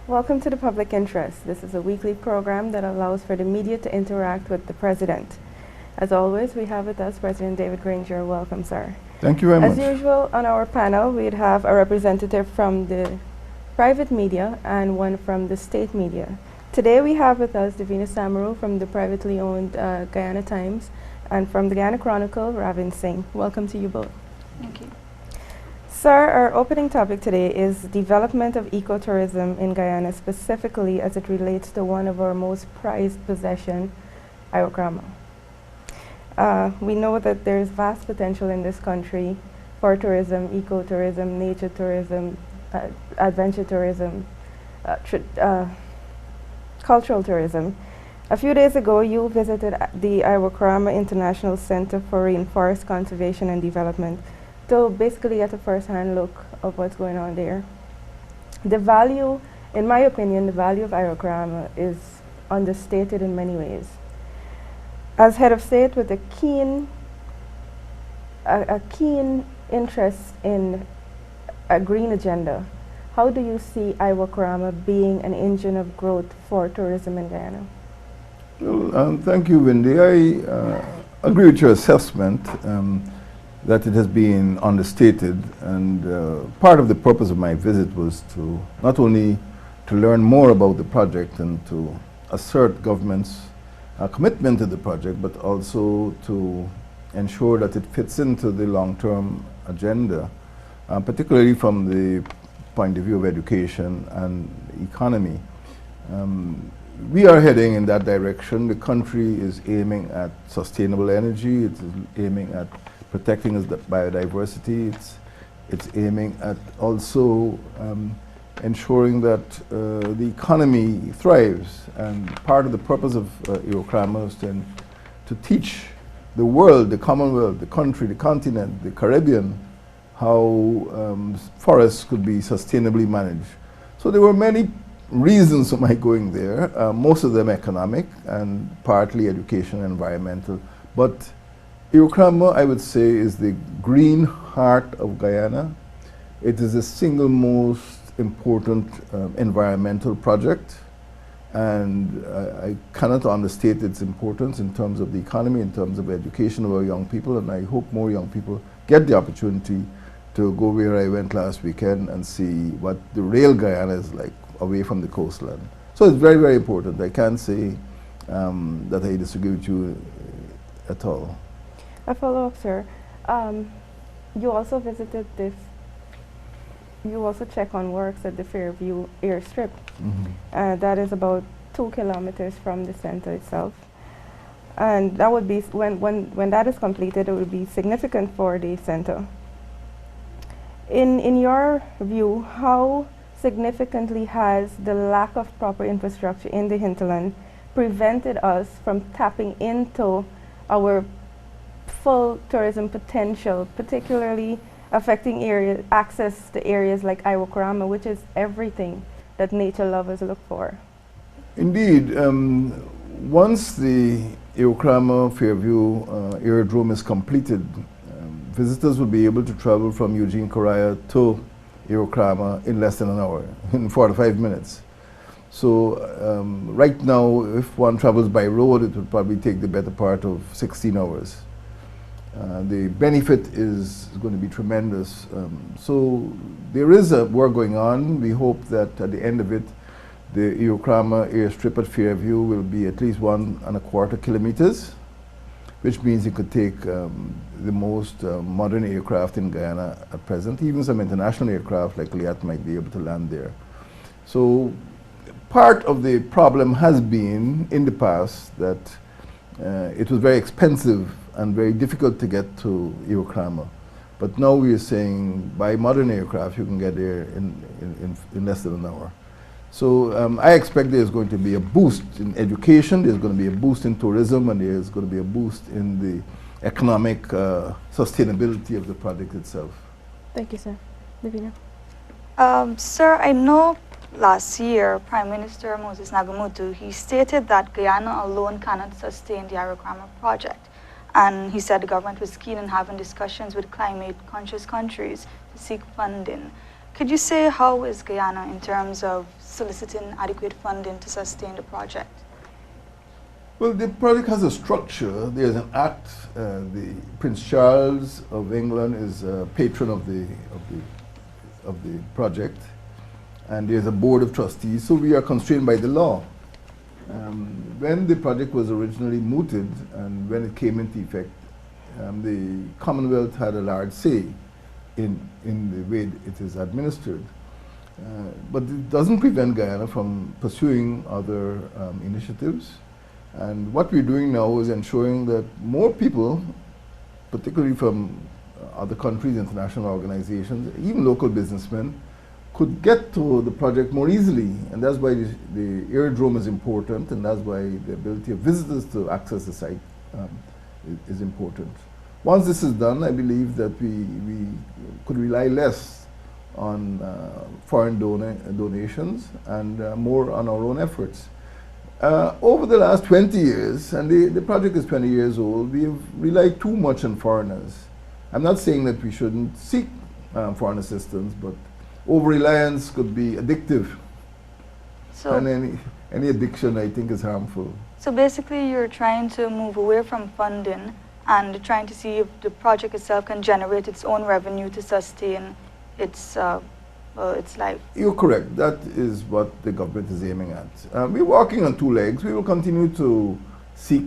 Welcome to the Public Interest. This is a weekly program that allows for the media to interact with the President. As always, we have with us President David Granger. Welcome, sir. Thank you very much. As usual, on our panel, we'd have a representative from the private media and one from the state media. Today we have with us Devina Samaroo from the privately owned Guyana Times, and from the Guyana Chronicle, Ravin Singh. Welcome to you both. Thank you. Sir, our opening topic today is development of ecotourism in Guyana, specifically as it relates to one of our most prized possession, Iwokrama. We know that there's vast potential in this country for tourism, ecotourism, nature tourism, adventure tourism, cultural tourism. A few days ago, you visited the Iwokrama International Center for Rainforest Conservation and Development to basically get a first-hand look of what's going on there. The value, in my opinion, the value of Iwokrama is understated in many ways. As head of state with a keen interest in a green agenda, how do you see Iwokrama being an engine of growth for tourism in Guyana? Well, thank you, Wendy. I agree with your assessment that it has been understated, and part of the purpose of my visit was to not only to learn more about the project and to assert government's commitment to the project, but also to ensure that it fits into the long-term agenda, particularly from the point of view of education and economy. We are heading in that direction. The country is aiming at sustainable energy. It is aiming at protecting its biodiversity. It's aiming at also ensuring that the economy thrives. And part of the purpose of Iwokrama is to teach the world, the Commonwealth, the country, the continent, the Caribbean, how forests could be sustainably managed. So there were many reasons for my going there, most of them economic and partly education and environmental. But Iwokrama, I would say, is the green heart of Guyana. It is the single most important environmental project, and I cannot understate its importance in terms of the economy, in terms of education of our young people, and I hope more young people get the opportunity to go where I went last weekend and see what the real Guyana is like away from the coastline. So it's very, very important. I can't say that I disagree with you at all. A follow-up, sir. You also visited you also check on works at the Fairview airstrip. Mm-hmm. That is about 2 kilometers from the center itself. And that would be, when that is completed, it would be significant for the center. In your view, how significantly has the lack of proper infrastructure in the hinterland prevented us from tapping into our full tourism potential, particularly affecting access to areas like Iwokrama, which is everything that nature lovers look for? Indeed. Once the Iwokrama Fairview Aerodrome is completed, visitors will be able to travel from Eugene Correa to Iwokrama in less than an hour, in 45 minutes. So right now, if one travels by road, it would probably take the better part of 16 hours. The benefit is going to be tremendous. So there is a work going on. We hope that at the end of it, the Iwokrama airstrip at Fairview will be at least 1.25 kilometers, which means it could take the most modern aircraft in Guyana at present. Even some international aircraft like Liat might be able to land there. So part of the problem has been in the past that it was very expensive and very difficult to get to Iwokrama. But now we are saying by modern aircraft you can get there in less than an hour. So I expect there's going to be a boost in education, there's going to be a boost in tourism, and there's going to be a boost in the economic sustainability of the project itself. Thank you, sir. Devina? Sir, I know last year, Prime Minister Moses Nagamutu, he stated that Guyana alone cannot sustain the Iwokrama project. And he said the government was keen on having discussions with climate-conscious countries to seek funding. Could you say how is Guyana in terms of soliciting adequate funding to sustain the project? Well, the project has a structure. There's an act. The Prince Charles of England is a patron of the project, and there's a board of trustees. So we are constrained by the law. When the project was originally mooted and when it came into effect, the Commonwealth had a large say in the way it is administered. But it doesn't prevent Guyana from pursuing other initiatives. And what we're doing now is ensuring that more people, particularly from other countries, international organizations, even local businessmen, could get to the project more easily. And that's why the aerodrome is important, and that's why the ability of visitors to access the site is important. Once this is done, I believe that we could rely less on foreign donations and more on our own efforts. Over the last 20 years, and the project is 20 years old, we have relied too much on foreigners. I'm not saying that we shouldn't seek foreign assistance, but over-reliance could be addictive. So, and any addiction, I think, is harmful. So basically, you're trying to move away from funding and trying to see if the project itself can generate its own revenue to sustain its life. You're correct. That is what the government is aiming at. We're walking on two legs. We will continue to seek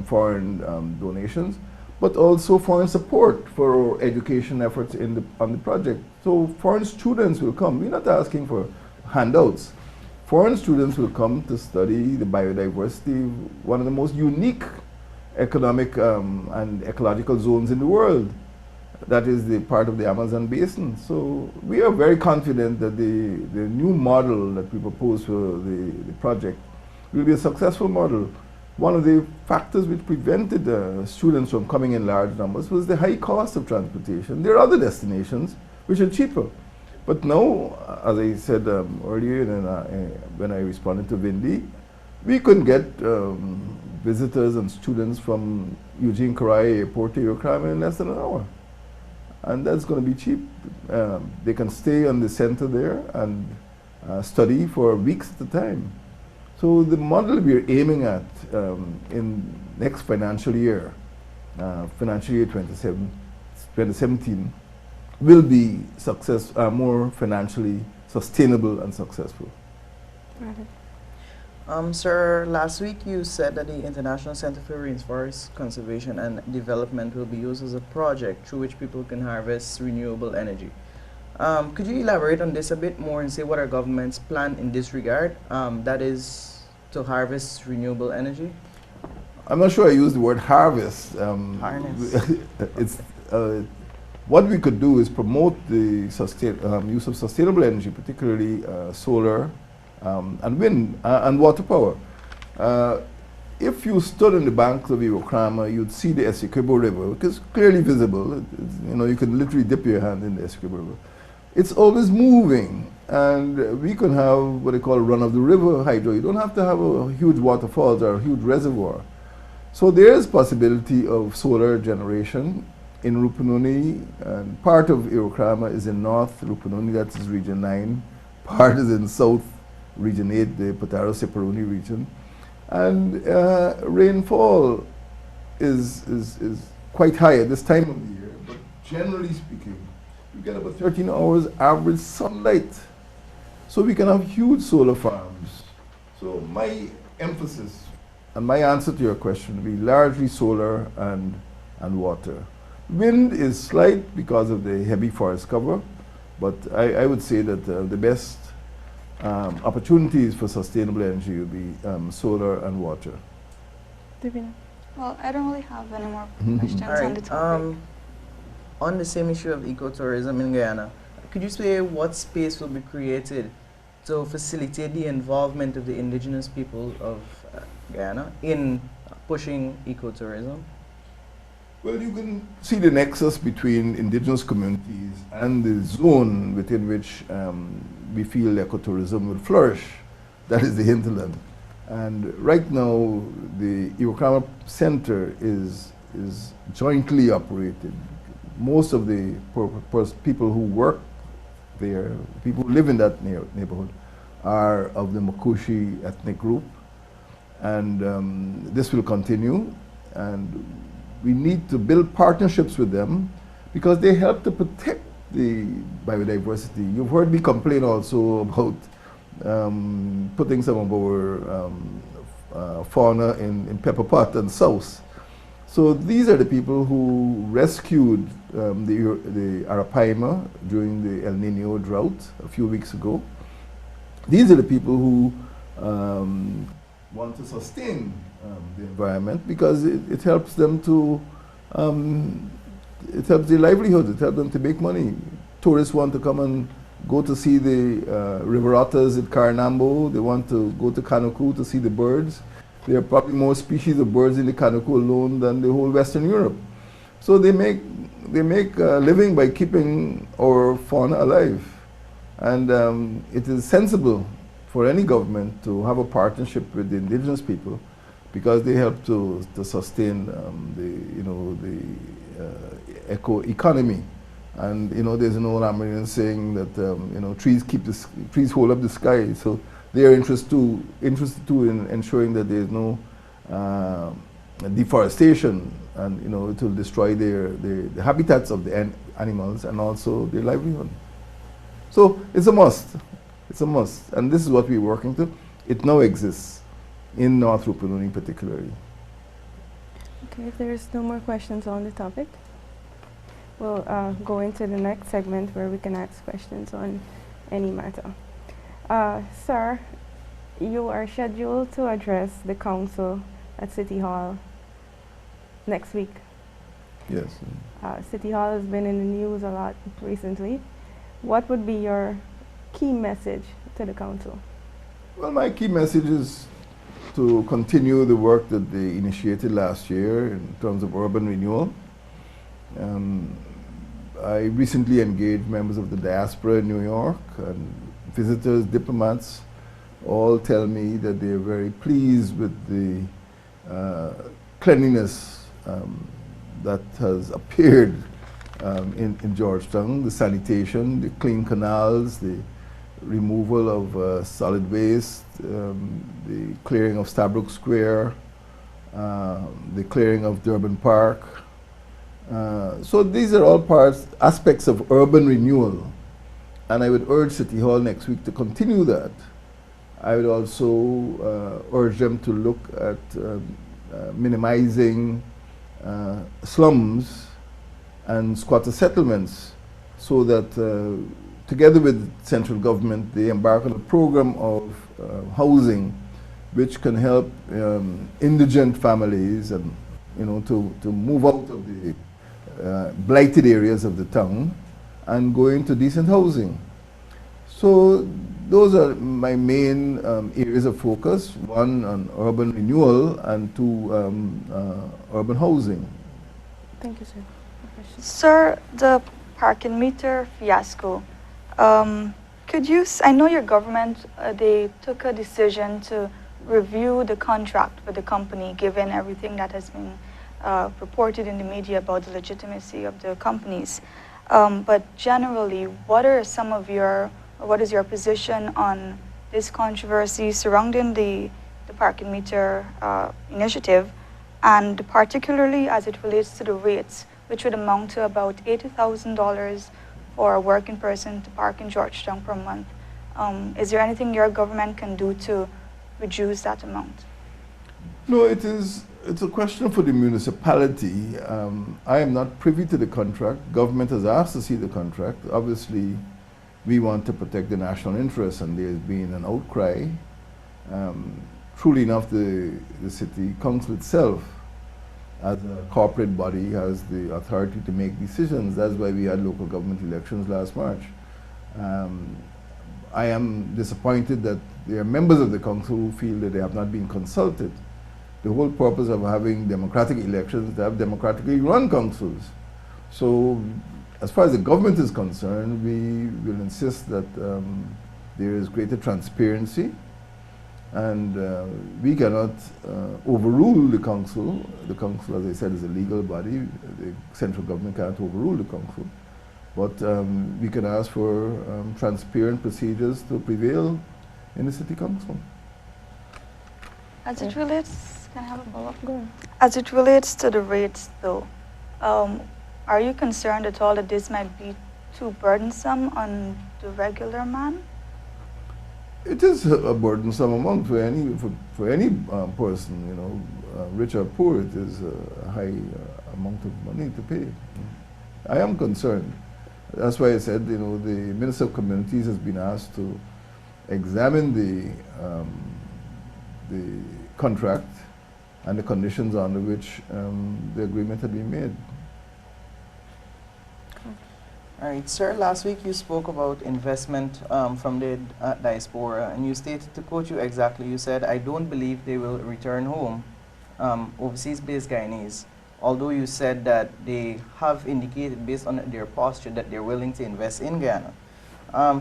foreign donations, but also foreign support for our education efforts on the project. So foreign students will come. We're not asking for handouts. Foreign students will come to study the biodiversity, one of the most unique economic and ecological zones in the world. That is the part of the Amazon basin. So we are very confident that the new model that we propose for the project will be a successful model. One of the factors which prevented students from coming in large numbers was the high cost of transportation. There are other destinations which are cheaper. But now, as I said earlier when I responded to Vindy, we can get visitors and students from Eugene Karai Airport to Iwokrama in less than an hour. And that's going to be cheap. They can stay on the center there and study for weeks at a time. So the model we're aiming at in next financial year, financial year 2017, will be more financially sustainable and successful. Sir, last week you said that the International Center for Rainforest Conservation and Development will be used as a project through which people can harvest renewable energy. Could you elaborate on this a bit more and say what our government's plan in this regard, that is to harvest renewable energy? I'm not sure I used the word harvest. Harness. What we could do is promote the use of sustainable energy, particularly solar, and wind and water power. If you stood on the banks of Iwokrama, you'd see the Essequibo River, which is clearly visible. You can literally dip your hand in the Essequibo River. It's always moving, and we can have what they call run-of-the-river hydro. You don't have to have a huge waterfalls or a huge reservoir. So there is possibility of solar generation in Rupununi, and part of Iwokrama is in North Rupununi, that's Region 9. Part is in South Region 8, the Potaro-Separuni region. And rainfall is quite high at this time of the year, but generally speaking, you get about 13 hours average sunlight. So we can have huge solar farms. So my emphasis and my answer to your question will be largely solar and water. Wind is slight because of the heavy forest cover, but I would say that the best opportunities for sustainable energy will be solar and water. Devina. Well, I don't really have any more questions on the topic. On the same issue of ecotourism in Guyana, could you say what space will be created to facilitate the involvement of the indigenous people of Guyana in pushing ecotourism? Well, you can see the nexus between indigenous communities and the zone within which we feel ecotourism will flourish. That is the hinterland. And right now, the Iwokrama Center is jointly operated. Most of the people who work there, people who live in that neighborhood, are of the Makushi ethnic group. And this will continue. And we need to build partnerships with them because they help to protect the biodiversity. You've heard me complain also about putting some of our fauna in pepper pot and sauce. So these are the people who rescued the Arapaima during the El Nino drought a few weeks ago. These are the people who want to sustain the environment because it helps them to, it helps their livelihood, it helps them to make money. Tourists want to come and go to see the river otters at Carnambo, they want to go to Kanuku to see the birds. There are probably more species of birds in the Kanuku alone than the whole Western Europe. So they make a living by keeping our fauna alive. And it is sensible for any government to have a partnership with the indigenous people because they help to sustain the eco-economy. And there's an old American saying that trees hold up the sky. So they are interested too in ensuring that there is no deforestation, and it will destroy the habitats of the animals and also their livelihood. So it's a must. It's a must, and this is what we're working to. It now exists in North Rupununi particularly. Okay, if there's no more questions on the topic, we'll go into the next segment where we can ask questions on any matter. Sir, you are scheduled to address the council at City Hall next week. Yes. City Hall has been in the news a lot recently. What would be your key message to the council? Well, my key message is to continue the work that they initiated last year in terms of urban renewal. I recently engaged members of the diaspora in New York, and visitors, diplomats, all tell me that they're very pleased with the cleanliness that has appeared in Georgetown, the sanitation, the clean canals, the removal of solid waste, the clearing of Stabrook Square, the clearing of Durban Park. So these are all aspects of urban renewal, and I would urge City Hall next week to continue that. I would also urge them to look at minimizing slums and squatter settlements so that together with central government they embark on a program of housing which can help indigent families and to move out of the blighted areas of the town and go into decent housing. So those are my main areas of focus, one on urban renewal and two urban housing. Thank you, sir. Sir, the parking meter fiasco, could you, I know your government, they took a decision to review the contract with the company given everything that has been reported in the media about the legitimacy of the companies. But generally, what is your position on this controversy surrounding the parking meter initiative, and particularly as it relates to the rates, which would amount to about $80,000 for a working person to park in Georgetown per month? Is there anything your government can do to reduce that amount? No, it's a question for the municipality. I am not privy to the contract. Government has asked to see the contract. Obviously, we want to protect the national interest, and there's been an outcry. Truly enough, the city council itself, as a corporate body, has the authority to make decisions. That's why we had local government elections last March. I am disappointed that there are members of the council who feel that they have not been consulted. The whole purpose of having democratic elections is to have democratically run councils. So as far as the government is concerned, we will insist that there is greater transparency, and we cannot overrule the council. The council, as I said, is a legal body. The central government cannot overrule the council. But we can ask for transparent procedures to prevail in the city council. As it relates, can I have a follow-up? Go on. As it relates to the rates, though, are you concerned at all that this might be too burdensome on the regular man? It is a burdensome amount for any person, you know, rich or poor. It is a high amount of money to pay. I am concerned. That's why I said, you know, the Minister of Communities has been asked to examine the contract and the conditions under which the agreement had been made. All right, sir, last week you spoke about investment from the diaspora, and you stated, to quote you exactly, you said, "I don't believe they will return home, overseas-based Guyanese," although you said that they have indicated, based on their posture, that they're willing to invest in Guyana.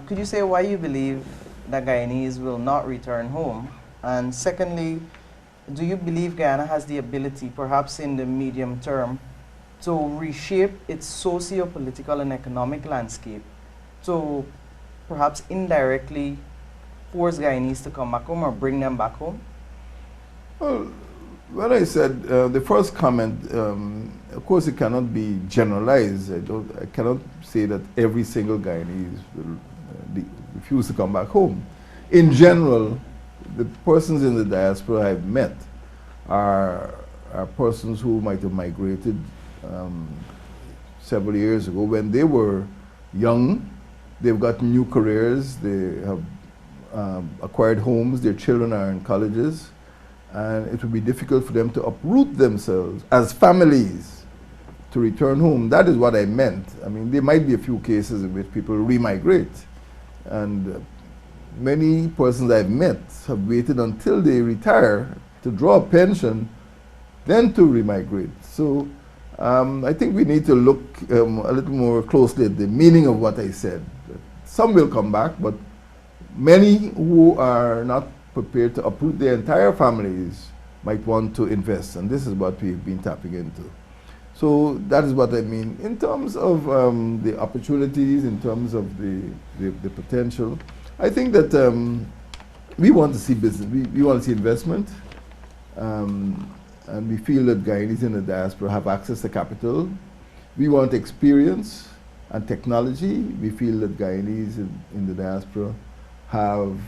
Could you say why you believe that Guyanese will not return home? And secondly, do you believe Guyana has the ability, perhaps in the medium term, to reshape its socio-political and economic landscape to perhaps indirectly force Guyanese to come back home or bring them back home? Well, when I said the first comment, of course it cannot be generalized. I cannot say that every single Guyanese will refuse to come back home. In general, the persons in the diaspora I've met are persons who might have migrated several years ago when they were young. They've got new careers, they have acquired homes, their children are in colleges, and it would be difficult for them to uproot themselves as families to return home. That is what I meant. I mean, there might be a few cases in which people remigrate, and many persons I've met have waited until they retire to draw a pension, then to remigrate. So I think we need to look a little more closely at the meaning of what I said. Some will come back, but many who are not prepared to uproot their entire families might want to invest, and this is what we've been tapping into. So that is what I mean. In terms of the opportunities, in terms of the potential, I think that we want to see business, we want to see investment. And we feel that Guyanese in the diaspora have access to capital. We want experience and technology. We feel that Guyanese in the diaspora have,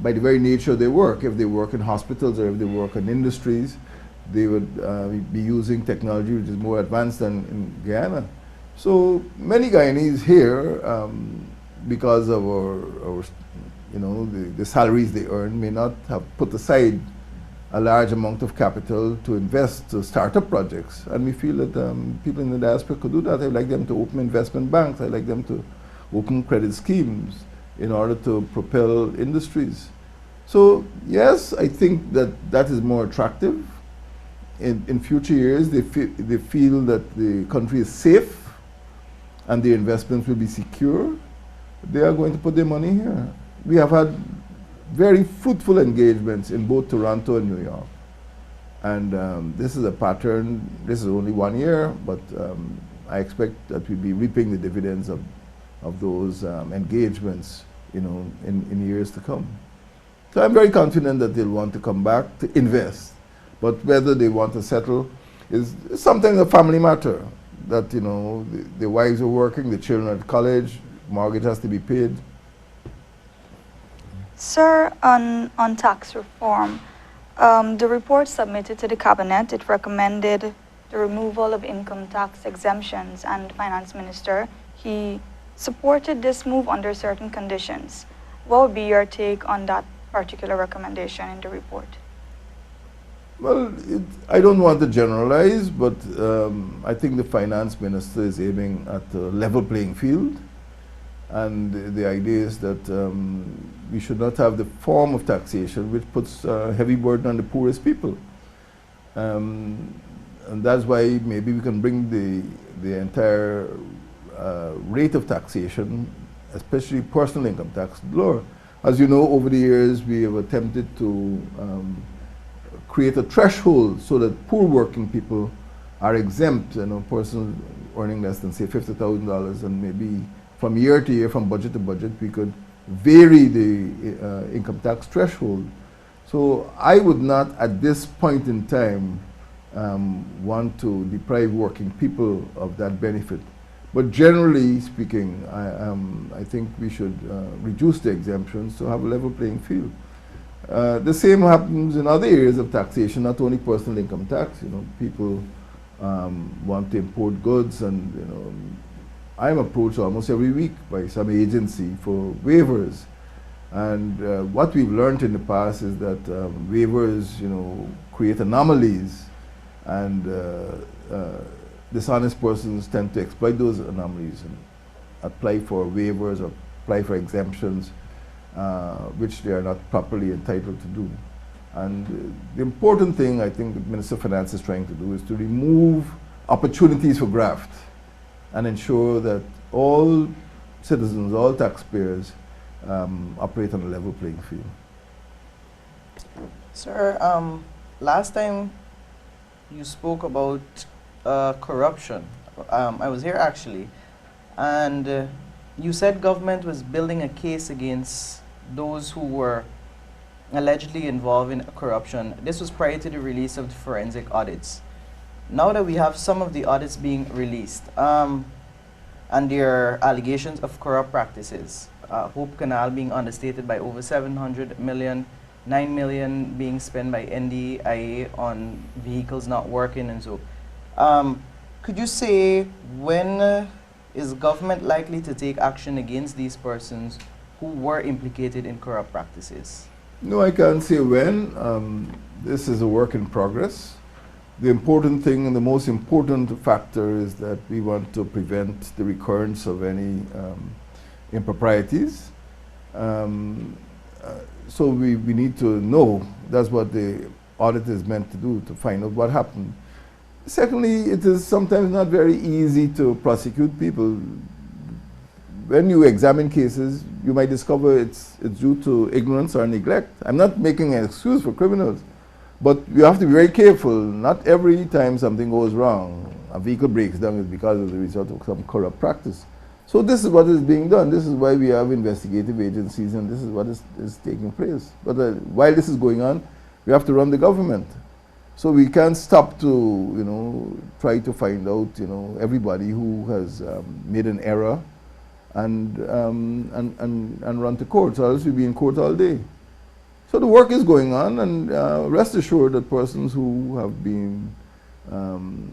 by the very nature of their work, if they work in hospitals or if they work in industries, they would be using technology which is more advanced than in Guyana. So many Guyanese here, because of our you know, the salaries they earn, may not have put aside a large amount of capital to invest to start up projects. And we feel that people in the diaspora could do that. I'd like them to open investment banks. I'd like them to open credit schemes in order to propel industries. So yes, I think that that is more attractive. In future years, they feel that the country is safe and the investments will be secure. They are going to put their money here. We have had very fruitful engagements in both Toronto and New York. And this is a pattern. This is only 1 year, but I expect that we'll be reaping the dividends of those engagements, you know, in years to come. So I'm very confident that they'll want to come back to invest. But whether they want to settle is sometimes a family matter. That, you know, the wives are working, the children are at college, mortgage has to be paid. Sir, on tax reform, the report submitted to the cabinet, it recommended the removal of income tax exemptions, and the finance minister, he supported this move under certain conditions. What would be your take on that particular recommendation in the report? Well, I don't want to generalize, but I think the finance minister is aiming at a level playing field. And the idea is that we should not have the form of taxation which puts a heavy burden on the poorest people. And that's why maybe we can bring the entire rate of taxation, especially personal income tax, lower. As you know, over the years, we have attempted to create a threshold so that poor working people are exempt. You know, personal earning less than say $50,000, and maybe from year to year, from budget to budget, we could vary the income tax threshold. So I would not, at this point in time, want to deprive working people of that benefit. But generally speaking, I think we should reduce the exemptions to have a level playing field. The same happens in other areas of taxation, not only personal income tax. You know, people want to import goods, and you know, I'm approached almost every week by some agency for waivers. And what we've learned in the past is that waivers, you know, create anomalies, and dishonest persons tend to exploit those anomalies and apply for waivers or apply for exemptions, which they are not properly entitled to do. And the important thing I think the Minister of Finance is trying to do is to remove opportunities for graft and ensure that all citizens, all taxpayers operate on a level playing field. Sir, last time you spoke about corruption. I was here actually, and you said government was building a case against those who were allegedly involved in corruption. This was prior to the release of the forensic audits. Now that we have some of the audits being released, and there are allegations of corrupt practices, Hope Canal being understated by over 700 million, 9 million being spent by NDIA on vehicles not working, and so. Could you say when is government likely to take action against these persons who were implicated in corrupt practices? No, I can't say when. This is a work in progress. The important thing and the most important factor is that we want to prevent the recurrence of any improprieties. So we need to know. That's what the audit is meant to do, to find out what happened. Secondly, it is sometimes not very easy to prosecute people. When you examine cases, you might discover it's due to ignorance or neglect. I'm not making an excuse for criminals, but you have to be very careful. Not every time something goes wrong, a vehicle breaks down, is because of the result of some corrupt practice. So this is what is being done. This is why we have investigative agencies, and this is what is taking place. But while this is going on, we have to run the government. So we can't stop to, you know, try to find out, you know, everybody who has made an error and run to court, or else we'll be in court all day. So the work is going on, and rest assured that persons who have been,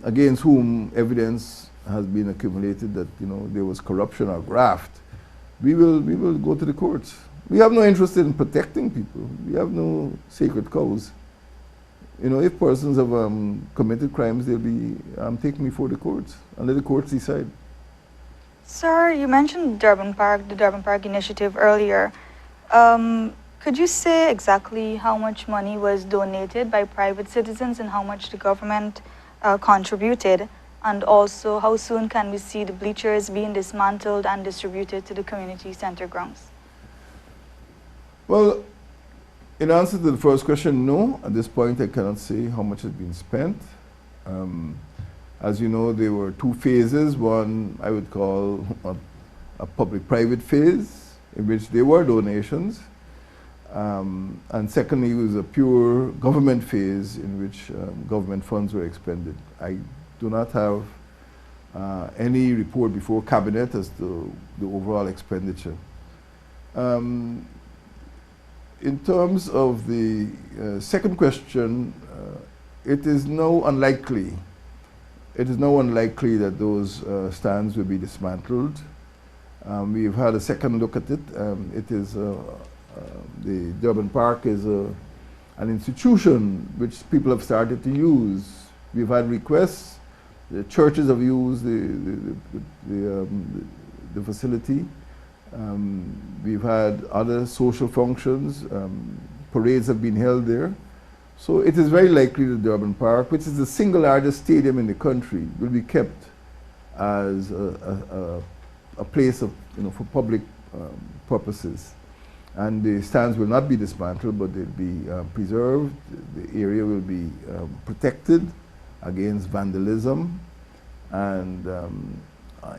against whom evidence has been accumulated that, you know, there was corruption or graft, we will go to the courts. We have no interest in protecting people. We have no sacred cows. You know, if persons have committed crimes, they'll be taken before the courts, and let the courts decide. Sir, you mentioned Durban Park, the Durban Park initiative earlier. Could you say exactly how much money was donated by private citizens and how much the government contributed? And also, how soon can we see the bleachers being dismantled and distributed to the community center grounds? Well, in answer to the first question, no. At this point, I cannot say how much has been spent. As you know, there were two phases. One I would call a public-private phase, in which there were donations. And secondly, it was a pure government phase in which government funds were expended. I do not have any report before Cabinet as to the overall expenditure. In terms of the second question, it is now unlikely. It is now unlikely that those stands will be dismantled. We've had a second look at it. It is the Durban Park is an institution which people have started to use. We've had requests. The churches have used the facility. We've had other social functions. Parades have been held there. So it is very likely that Durban Park, which is the single largest stadium in the country, will be kept as a place of, you know, for public purposes. And the stands will not be dismantled, but they'll be preserved. The area will be protected against vandalism. and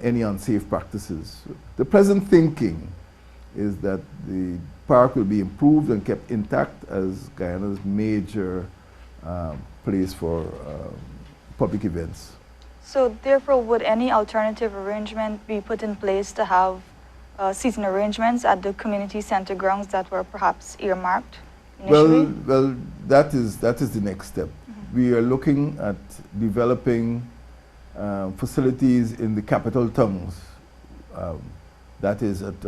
any unsafe practices. The present thinking is that the park will be improved and kept intact as Guyana's major place for public events. So therefore, would any alternative arrangement be put in place to have season arrangements at the community center grounds that were perhaps earmarked initially? Well, that is the next step. We are looking at developing facilities in the capital towns. That is at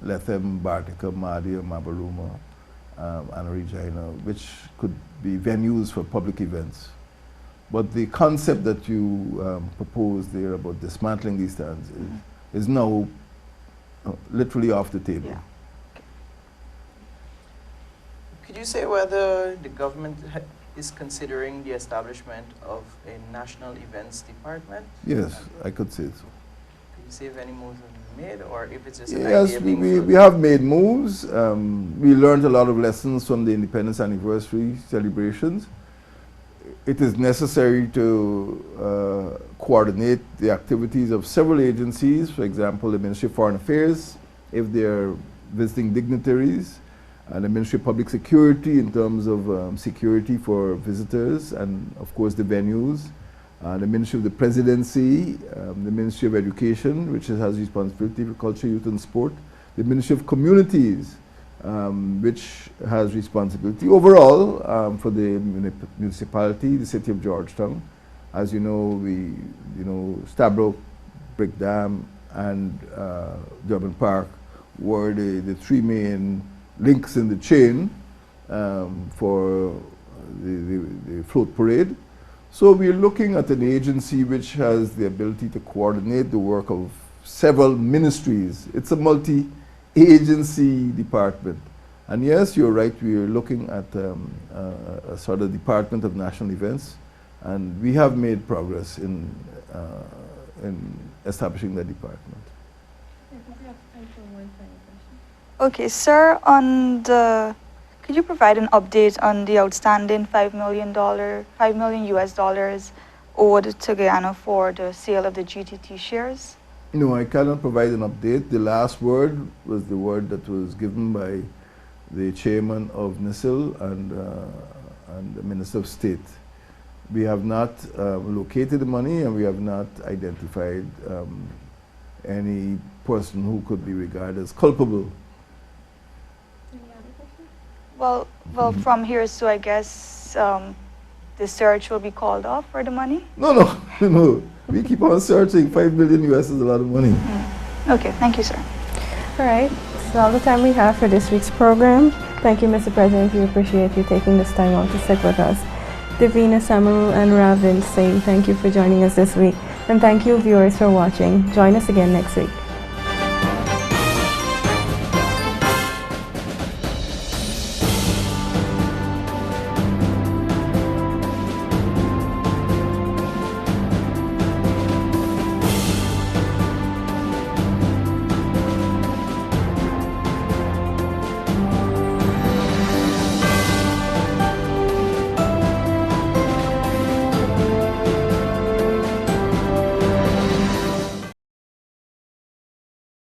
Lethem, Bartica, Madia, Mabaruma, and Regina, which could be venues for public events. But the concept that you proposed there about dismantling these stands is now literally off the table. Yeah. Could you say whether the government is considering the establishment of a national events department? Yes, I could say so. Could you say if any moves have been made, or if it's just an Yes, idea being we floated? have made moves. We learned a lot of lessons from the independence anniversary celebrations. It is necessary to coordinate the activities of several agencies, for example, the Ministry of Foreign Affairs, if they're visiting dignitaries, and the Ministry of Public Security in terms of security for visitors, and of course the venues, the Ministry of the Presidency, the Ministry of Education, which has responsibility for culture, youth and sport, the Ministry of Communities, which has responsibility overall for the municipality, the city of Georgetown. As you know, Stabroek, Brick Dam, and Durban Park were the three main links in the chain for the float parade. So we're looking at an agency which has the ability to coordinate the work of several ministries. It's a multi-agency department. And yes, you're right, we are looking at a sort of Department of National Events, and we have made progress in establishing that department. Okay, sir, could you provide an update on the outstanding $5 million US dollars owed to Guyana for the sale of the GTT shares? No, I cannot provide an update. The last word was the word that was given by the chairman of NISIL and the Minister of State. We have not located the money, and we have not identified any person who could be regarded as culpable. Well, from here, so I guess the search will be called off for the money? No. We keep on searching. 5 million US is a lot of money. Okay, thank you, sir. All right, that's all the time we have for this week's program. Thank you, Mr. President. We appreciate you taking this time out to sit with us. Devina Samaroo and Ravin Singh, thank you for joining us this week. And thank you, viewers, for watching. Join us again next week.